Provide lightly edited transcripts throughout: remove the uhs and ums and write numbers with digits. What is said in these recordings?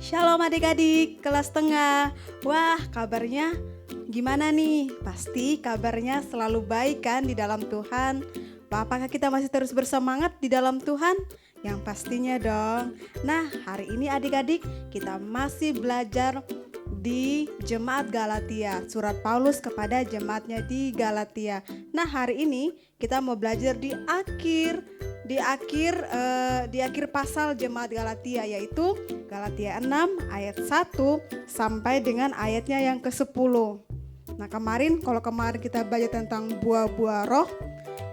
Shalom adik-adik kelas tengah. Wah, kabarnya gimana nih? Pasti kabarnya selalu baik kan di dalam Tuhan. Apakah kita masih terus bersemangat di dalam Tuhan? Yang pastinya dong. Nah, hari ini adik-adik kita masih belajar di Jemaat Galatia, surat Paulus kepada jemaatnya di Galatia. Nah, hari ini kita mau belajar di akhir pasal Jemaat Galatia, yaitu Galatia 6 ayat 1 sampai dengan ayatnya yang ke-10. Nah, kalau kemarin kita belajar tentang buah-buah roh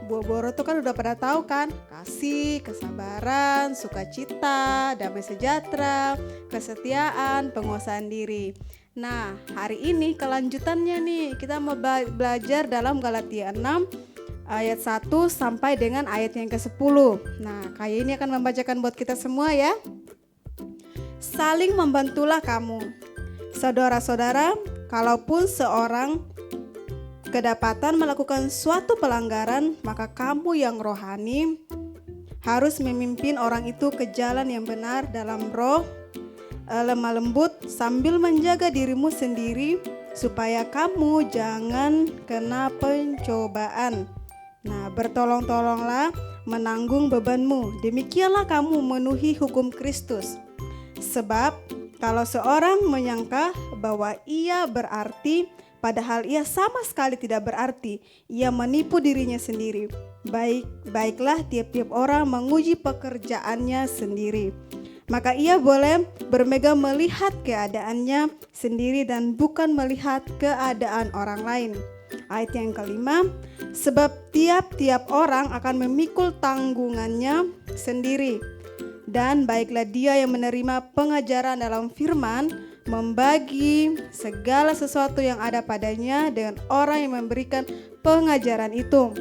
itu kan udah pada tahu kan? Kasih, kesabaran, sukacita, damai sejahtera, kesetiaan, penguasaan diri. Nah, hari ini kelanjutannya nih, kita mau belajar dalam Galatia 6 ayat 1 sampai dengan ayat yang ke-10. Nah, kayak ini akan membacakan buat kita semua ya. Saling membantulah kamu, saudara-saudara, kalaupun seorang kedapatan melakukan suatu pelanggaran, maka kamu yang rohani harus memimpin orang itu ke jalan yang benar dalam roh, lemah lembut, sambil menjaga dirimu sendiri supaya kamu jangan kena pencobaan. Nah, bertolong-tolonglah menanggung bebanmu. Demikianlah kamu memenuhi hukum Kristus. Sebab kalau seorang menyangka bahwa ia berarti, padahal ia sama sekali tidak berarti, ia menipu dirinya sendiri. Baiklah tiap-tiap orang menguji pekerjaannya sendiri. Maka ia boleh bermegah melihat keadaannya sendiri dan bukan melihat keadaan orang lain. Ayat yang kelima, sebab tiap-tiap orang akan memikul tanggungannya sendiri. Dan baiklah dia yang menerima pengajaran dalam firman, membagi segala sesuatu yang ada padanya dengan orang yang memberikan pengajaran itu.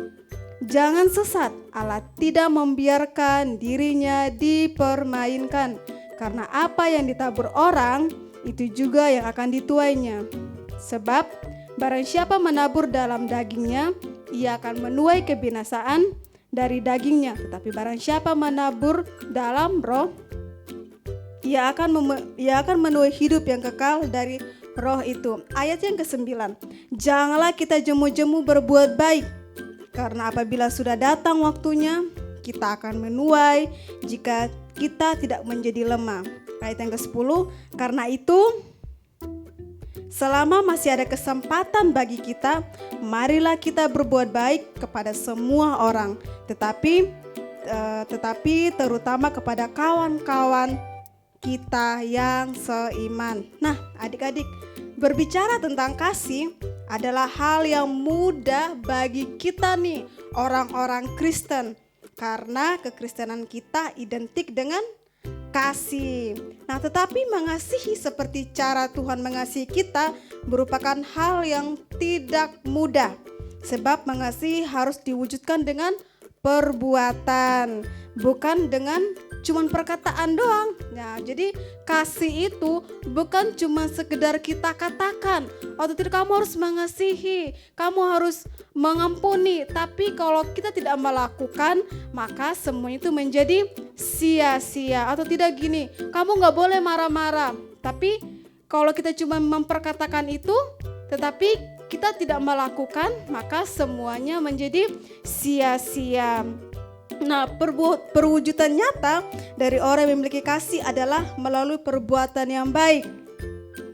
Jangan sesat, Allah tidak membiarkan dirinya dipermainkan, karena apa yang ditabur orang, itu juga yang akan dituainya. Sebab barang siapa menabur dalam dagingnya, ia akan menuai kebinasaan dari dagingnya. Tetapi barang siapa menabur dalam roh, ia akan menuai hidup yang kekal dari roh itu. Ayat yang ke-9, janganlah kita jemu-jemu berbuat baik, karena apabila sudah datang waktunya, kita akan menuai jika kita tidak menjadi lemah. Ayat yang ke-10, karena itu selama masih ada kesempatan bagi kita, marilah kita berbuat baik kepada semua orang, tetapi terutama kepada kawan-kawan kita yang seiman. Nah, adik-adik, berbicara tentang kasih adalah hal yang mudah bagi kita nih, orang-orang Kristen, karena kekristenan kita identik dengan kasih. Nah, tetapi mengasihi seperti cara Tuhan mengasihi kita merupakan hal yang tidak mudah. Sebab mengasihi harus diwujudkan dengan perbuatan, bukan dengan cuman perkataan doang. Nah, jadi kasih itu bukan cuma sekedar kita katakan, atau tidak kamu harus mengasihi, kamu harus mengampuni. Tapi kalau kita tidak melakukan, maka semuanya itu menjadi sia-sia. Atau tidak gini, kamu gak boleh marah-marah. Tapi kalau kita cuma memperkatakan itu, tetapi kita tidak melakukan, maka semuanya menjadi sia-sia. Nah, perwujudan nyata dari orang yang memiliki kasih adalah melalui perbuatan yang baik.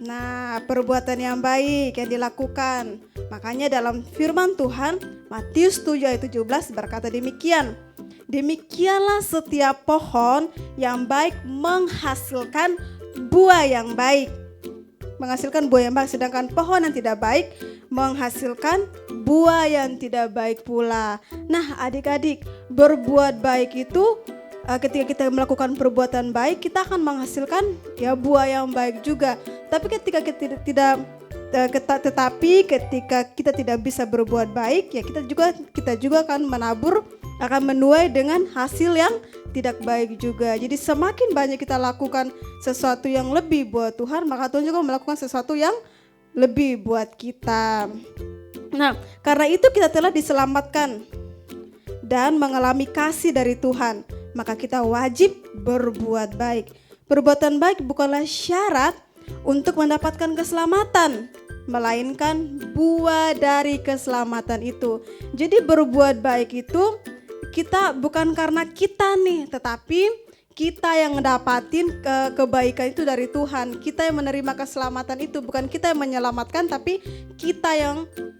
Nah, perbuatan yang baik yang dilakukan. Makanya dalam firman Tuhan, Matius 7 ayat 17 berkata demikian. Demikianlah setiap pohon yang baik menghasilkan buah yang baik. Menghasilkan buah yang baik, sedangkan pohon yang tidak baik menghasilkan buah yang tidak baik pula. Nah, adik-adik, berbuat baik itu ketika kita melakukan perbuatan baik, kita akan menghasilkan ya buah yang baik juga. Tapi ketika kita tidak bisa berbuat baik, ya kita juga akan menuai dengan hasil yang tidak baik juga. Jadi semakin banyak kita lakukan sesuatu yang lebih buat Tuhan, maka Tuhan juga melakukan sesuatu yang lebih buat kita. Nah, karena itu kita telah diselamatkan dan mengalami kasih dari Tuhan, maka kita wajib berbuat baik. perbuatan baik bukanlah syarat untuk mendapatkan keselamatan, melainkan buah dari keselamatan itu. Jadi berbuat baik itu kita bukan karena kita nih, tetapi kita yang ngedapatin kebaikan itu dari Tuhan. Kita yang menerima keselamatan itu, bukan kita yang menyelamatkan, tapi kita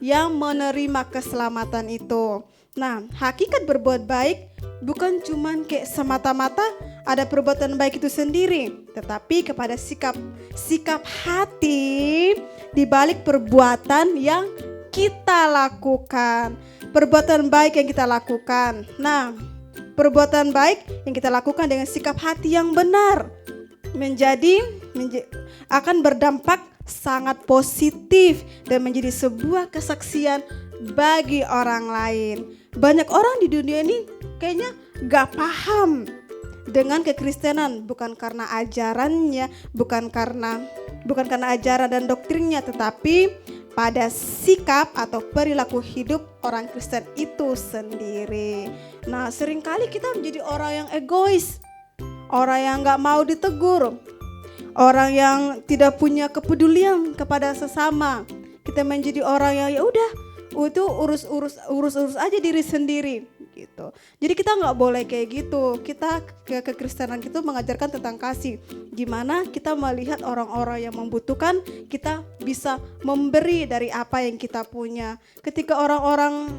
yang menerima keselamatan itu. Nah, hakikat berbuat baik bukan cuman kayak semata-mata ada perbuatan baik itu sendiri, tetapi kepada sikap hati di balik perbuatan yang kita lakukan. Perbuatan baik yang kita lakukan. Nah, perbuatan baik yang kita lakukan dengan sikap hati yang benar akan berdampak sangat positif dan menjadi sebuah kesaksian bagi orang lain. Banyak orang di dunia ini kayaknya gak paham dengan kekristenan, bukan karena ajarannya, bukan karena ajaran dan doktrinnya, tetapi pada sikap atau perilaku hidup orang Kristen itu sendiri. Nah, seringkali kita menjadi orang yang egois, orang yang gak mau ditegur, orang yang tidak punya kepedulian kepada sesama. Kita menjadi orang yang ya udah itu urus aja diri sendiri gitu. Jadi kita nggak boleh kayak gitu. Kita kekristenan itu mengajarkan tentang kasih. Gimana kita melihat orang-orang yang membutuhkan, kita bisa memberi dari apa yang kita punya. Ketika orang-orang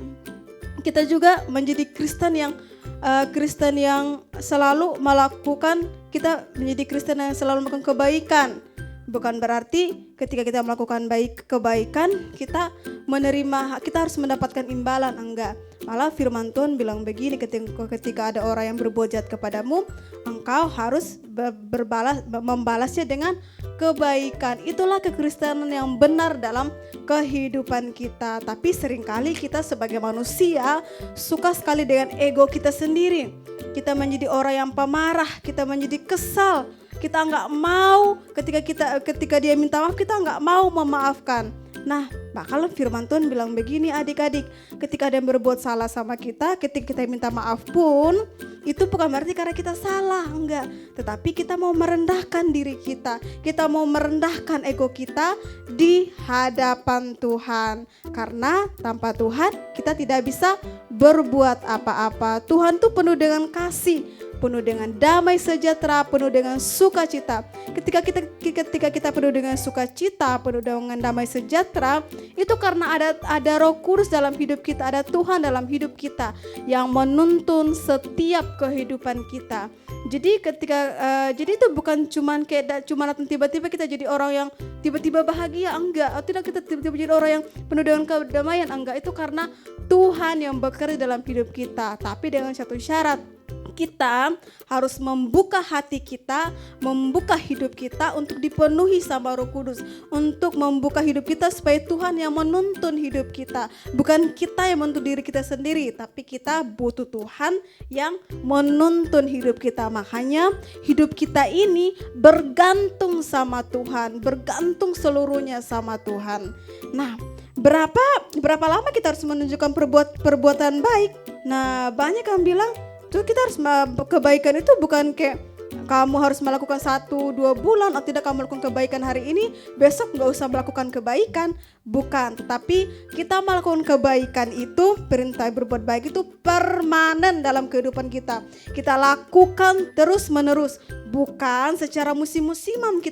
kita juga menjadi Kristen yang selalu melakukan, kita menjadi Kristen yang selalu melakukan kebaikan. Bukan berarti ketika kita melakukan kebaikan kita harus mendapatkan imbalan, enggak. Malah firman Tuhan bilang begini, ketika ada orang yang berbuat jahat kepadamu, engkau harus membalasnya dengan kebaikan. Itulah kekristenan yang benar dalam kehidupan kita. Tapi seringkali kita sebagai manusia suka sekali dengan ego kita sendiri. Kita menjadi orang yang pemarah, kita menjadi kesal. Kita nggak mau ketika dia minta maaf, kita nggak mau memaafkan. Nah, bakal firman Tuhan bilang begini, adik-adik, ketika ada yang berbuat salah sama kita, ketika kita minta maaf pun, itu bukan berarti karena kita salah, enggak. Tetapi kita mau merendahkan diri kita mau merendahkan ego kita di hadapan Tuhan. Karena tanpa Tuhan kita tidak bisa berbuat apa-apa. Tuhan tuh penuh dengan kasih, penuh dengan damai sejahtera, penuh dengan sukacita. Ketika kita penuh dengan sukacita, penuh dengan damai sejahtera, itu karena ada Roh Kudus dalam hidup kita, ada Tuhan dalam hidup kita yang menuntun setiap kehidupan kita. Jadi jadi itu bukan cuma datang tiba-tiba kita jadi orang yang tiba-tiba bahagia, enggak. Atau tidak kita tiba-tiba jadi orang yang penuh dengan kedamaian, enggak. Itu karena Tuhan yang bekerja dalam hidup kita, tapi dengan satu syarat. Kita harus membuka hati kita, membuka hidup kita untuk dipenuhi sama Roh Kudus, untuk membuka hidup kita supaya Tuhan yang menuntun hidup kita. Bukan kita yang menuntun diri kita sendiri, tapi kita butuh Tuhan yang menuntun hidup kita. Makanya hidup kita ini bergantung sama Tuhan, bergantung seluruhnya sama Tuhan. Nah, berapa lama kita harus menunjukkan perbuatan baik? Nah, banyak yang bilang tuh kita harus kebaikan itu bukan kayak kamu harus melakukan 1-2 bulan atau tidak, kamu melakukan kebaikan hari ini, besok gak usah melakukan kebaikan. Bukan, tetapi kita melakukan kebaikan itu, perintah berbuat baik itu permanen dalam kehidupan kita. Kita lakukan terus menerus, bukan secara musim-musiman.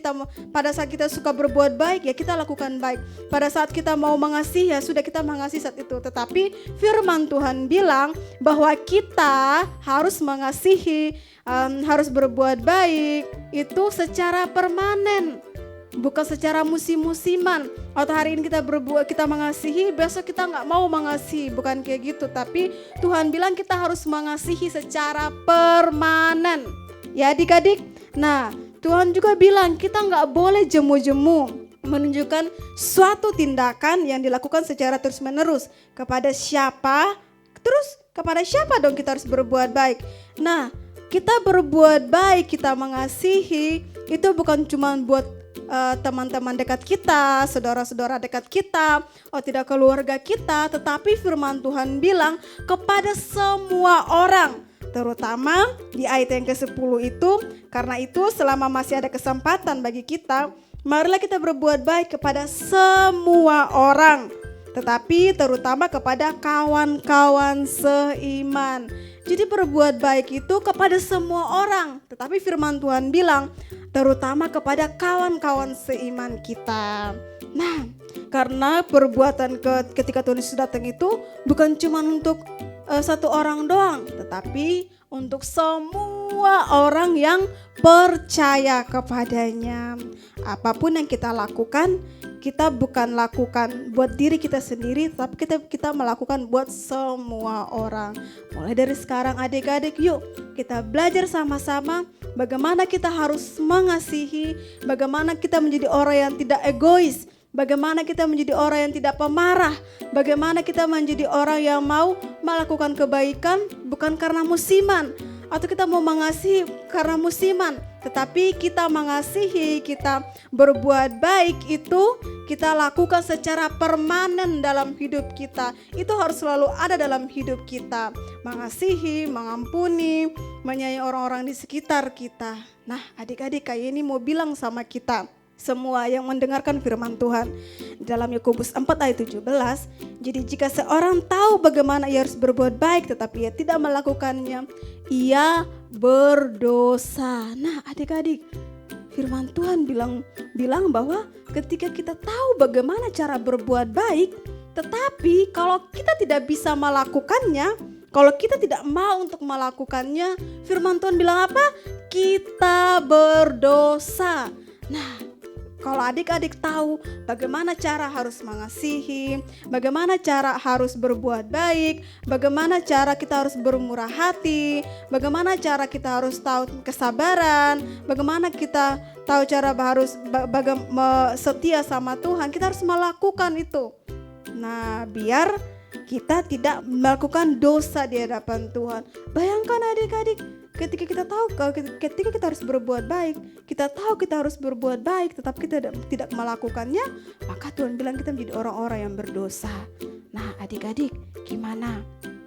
Pada saat kita suka berbuat baik ya kita lakukan baik. Pada saat kita mau mengasihi ya sudah kita mengasihi saat itu. Tetapi firman Tuhan bilang bahwa kita harus mengasihi, harus berbuat baik itu secara permanen, bukan secara musim-musiman. Atau hari ini kita mengasihi, besok kita nggak mau mengasihi, bukan kayak gitu. Tapi Tuhan bilang kita harus mengasihi secara permanen, ya adik-adik. Nah, Tuhan juga bilang kita nggak boleh jemu-jemu menunjukkan suatu tindakan yang dilakukan secara terus-menerus. Kepada siapa dong kita harus berbuat baik? Nah, kita berbuat baik, kita mengasihi, itu bukan cuma buat teman-teman dekat kita, saudara-saudara dekat kita, keluarga kita, tetapi firman Tuhan bilang kepada semua orang, Terutama di ayat yang ke-10 itu, karena itu selama masih ada kesempatan bagi kita, marilah kita berbuat baik kepada semua orang, tetapi terutama kepada kawan-kawan seiman. Jadi berbuat baik itu kepada semua orang, tetapi firman Tuhan bilang terutama kepada kawan-kawan seiman kita. Nah, karena perbuatan ketika Tuhan Yesus datang itu bukan cuma untuk satu orang doang, tetapi untuk semua orang yang percaya kepadanya. Apapun yang kita lakukan, kita bukan lakukan buat diri kita sendiri, tapi kita melakukan buat semua orang. Mulai dari sekarang adik-adik, yuk kita belajar sama-sama bagaimana kita harus mengasihi, bagaimana kita menjadi orang yang tidak egois, bagaimana kita menjadi orang yang tidak pemarah, bagaimana kita menjadi orang yang mau melakukan kebaikan bukan karena musiman, atau kita mau mengasihi karena musiman, tetapi kita mengasihi, kita berbuat baik itu kita lakukan secara permanen dalam hidup kita. Itu harus selalu ada dalam hidup kita. Mengasihi, mengampuni, menyayangi orang-orang di sekitar kita. Nah, adik-adik, kayak ini mau bilang sama kita semua yang mendengarkan firman Tuhan dalam Yakobus 4 ayat 17. Jadi jika seorang tahu bagaimana ia harus berbuat baik tetapi ia tidak melakukannya, ia berdosa. Nah, adik-adik, firman Tuhan bilang bahwa ketika kita tahu bagaimana cara berbuat baik, tetapi kalau kita tidak bisa melakukannya, kalau kita tidak mau untuk melakukannya, firman Tuhan bilang apa? Kita berdosa. Nah, kalau adik-adik tahu bagaimana cara harus mengasihi, bagaimana cara harus berbuat baik, bagaimana cara kita harus bermurah hati, bagaimana cara kita harus tahu kesabaran, bagaimana kita tahu cara harus setia sama Tuhan, kita harus melakukan itu. Nah, biar kita tidak melakukan dosa di hadapan Tuhan. Bayangkan adik-adik, ketika kita tahu, ketika kita harus berbuat baik, kita tahu kita harus berbuat baik, tetapi kita tidak melakukannya, maka Tuhan bilang kita menjadi orang-orang yang berdosa. Nah, adik-adik, gimana?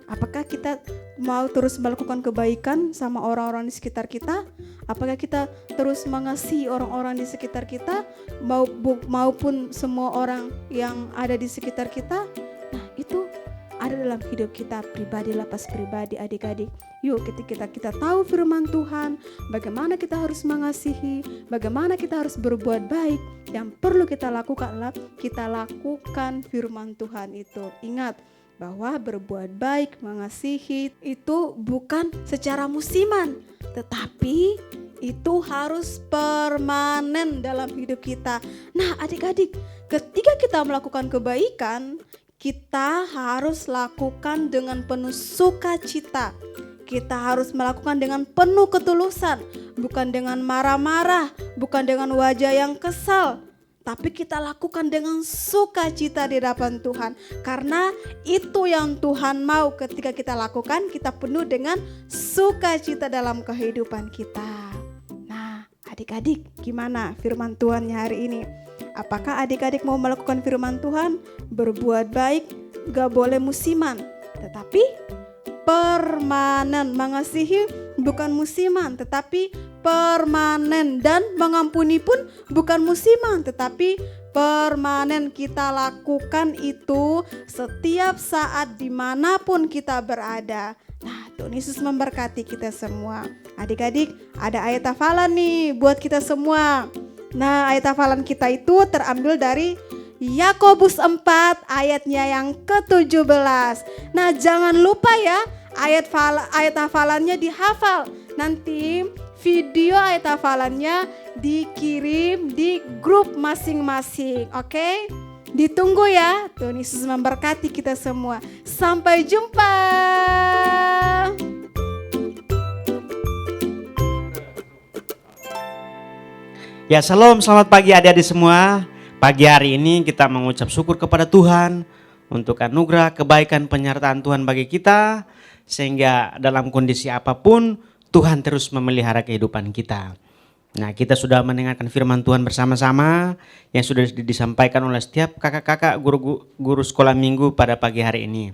Apakah kita mau terus melakukan kebaikan sama orang-orang di sekitar kita? Apakah kita terus mengasihi orang-orang di sekitar kita, maupun semua orang yang ada di sekitar kita? Nah, itu ada dalam hidup kita pribadi, lepas pribadi, adik-adik. Yuk, ketika kita tahu firman Tuhan, bagaimana kita harus mengasihi, bagaimana kita harus berbuat baik, yang perlu kita lakukan adalah kita lakukan firman Tuhan itu. Ingat bahwa berbuat baik, mengasihi itu bukan secara musiman, tetapi itu harus permanen dalam hidup kita. Nah, adik-adik, ketika kita melakukan kebaikan, kita harus lakukan dengan penuh sukacita. Kita harus melakukan dengan penuh ketulusan, bukan dengan marah-marah, bukan dengan wajah yang kesal, tapi kita lakukan dengan sukacita di hadapan Tuhan. Karena itu yang Tuhan mau ketika kita lakukan, kita penuh dengan sukacita dalam kehidupan kita. Nah, adik-adik, gimana firman Tuhannya hari ini? Apakah adik-adik mau melakukan firman Tuhan? Berbuat baik, gak boleh musiman, tetapi permanen. Mengasihi bukan musiman, tetapi permanen. Dan mengampuni pun bukan musiman, tetapi permanen. Kita lakukan itu setiap saat dimanapun kita berada. Nah, Tuhan Yesus memberkati kita semua. Adik-adik, ada ayat hafalan nih buat kita semua. Nah, ayat hafalan kita itu terambil dari Yakobus 4 ayatnya yang ke-17. Nah, jangan lupa ya, ayat hafalannya dihafal. Nanti video ayat hafalannya dikirim di grup masing-masing. Oke? Ditunggu ya. Tuhan Yesus memberkati kita semua. Sampai jumpa. Ya, shalom, selamat pagi adik-adik semua. Pagi hari ini kita mengucap syukur kepada Tuhan untuk anugerah, kebaikan, penyertaan Tuhan bagi kita, sehingga dalam kondisi apapun Tuhan terus memelihara kehidupan kita. Nah, kita sudah mendengarkan firman Tuhan bersama-sama yang sudah disampaikan oleh setiap kakak-kakak guru sekolah minggu pada pagi hari ini.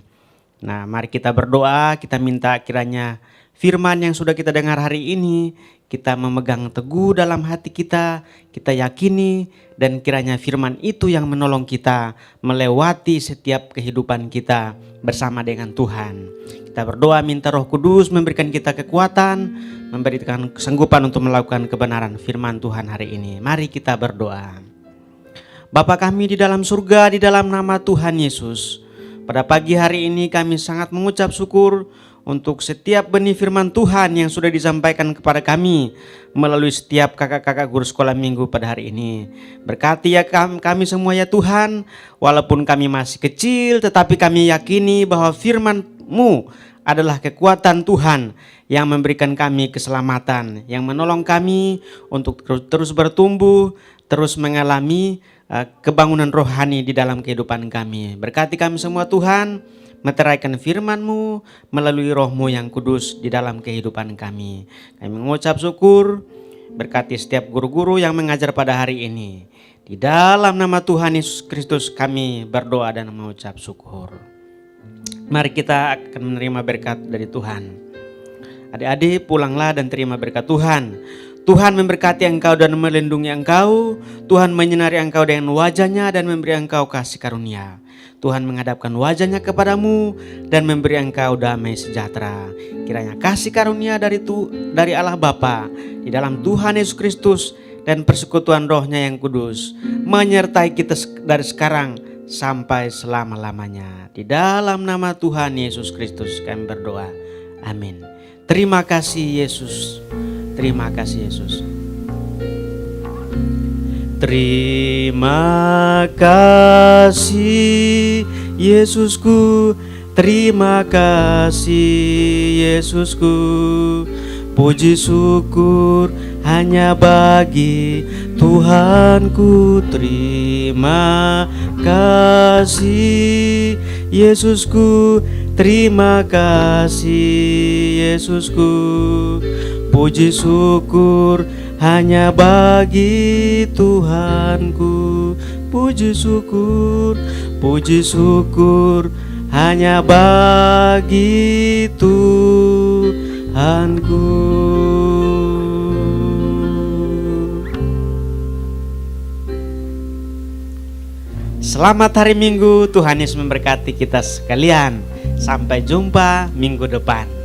Nah, mari kita berdoa, kita minta kiranya firman yang sudah kita dengar hari ini, kita memegang teguh dalam hati kita yakini, dan kiranya firman itu yang menolong kita melewati setiap kehidupan kita bersama dengan Tuhan. Kita berdoa minta Roh Kudus memberikan kita kekuatan, memberikan kesanggupan untuk melakukan kebenaran firman Tuhan hari ini. Mari kita berdoa. Bapa kami di dalam surga, di dalam nama Tuhan Yesus, pada pagi hari ini kami sangat mengucap syukur untuk setiap benih firman Tuhan yang sudah disampaikan kepada kami melalui setiap kakak-kakak guru sekolah minggu pada hari ini. Berkati ya kami semua ya Tuhan, walaupun kami masih kecil tetapi kami yakini bahwa firman-Mu adalah kekuatan Tuhan yang memberikan kami keselamatan, yang menolong kami untuk terus bertumbuh, terus mengalami kebangunan rohani di dalam kehidupan kami. Berkati kami semua Tuhan, meteraikan firman-Mu melalui Roh-Mu yang kudus di dalam kehidupan kami. Kami mengucap syukur, berkati setiap guru-guru yang mengajar pada hari ini. Di dalam nama Tuhan Yesus Kristus kami berdoa dan mengucap syukur. Mari kita akan menerima berkat dari Tuhan. Adik-adik, pulanglah dan terima berkat Tuhan. Tuhan memberkati engkau dan melindungi engkau. Tuhan menyinari engkau dengan wajah-Nya dan memberi engkau kasih karunia. Tuhan menghadapkan wajah-Nya kepadamu dan memberi engkau damai sejahtera. Kiranya kasih karunia dari Allah Bapa di dalam Tuhan Yesus Kristus dan persekutuan Roh-Nya yang kudus menyertai kita dari sekarang sampai selama-lamanya. Di dalam nama Tuhan Yesus Kristus kami berdoa. Amin. Terima kasih Yesus. Terima kasih Yesus. Terima kasih Yesusku, terima kasih Yesusku. Puji syukur hanya bagi Tuhanku. Terima kasih Yesusku, terima kasih Yesusku. Puji syukur hanya bagi Tuhanku. Puji syukur hanya bagi Tuhanku. Selamat hari Minggu, Tuhan Yesus memberkati kita sekalian. Sampai jumpa minggu depan.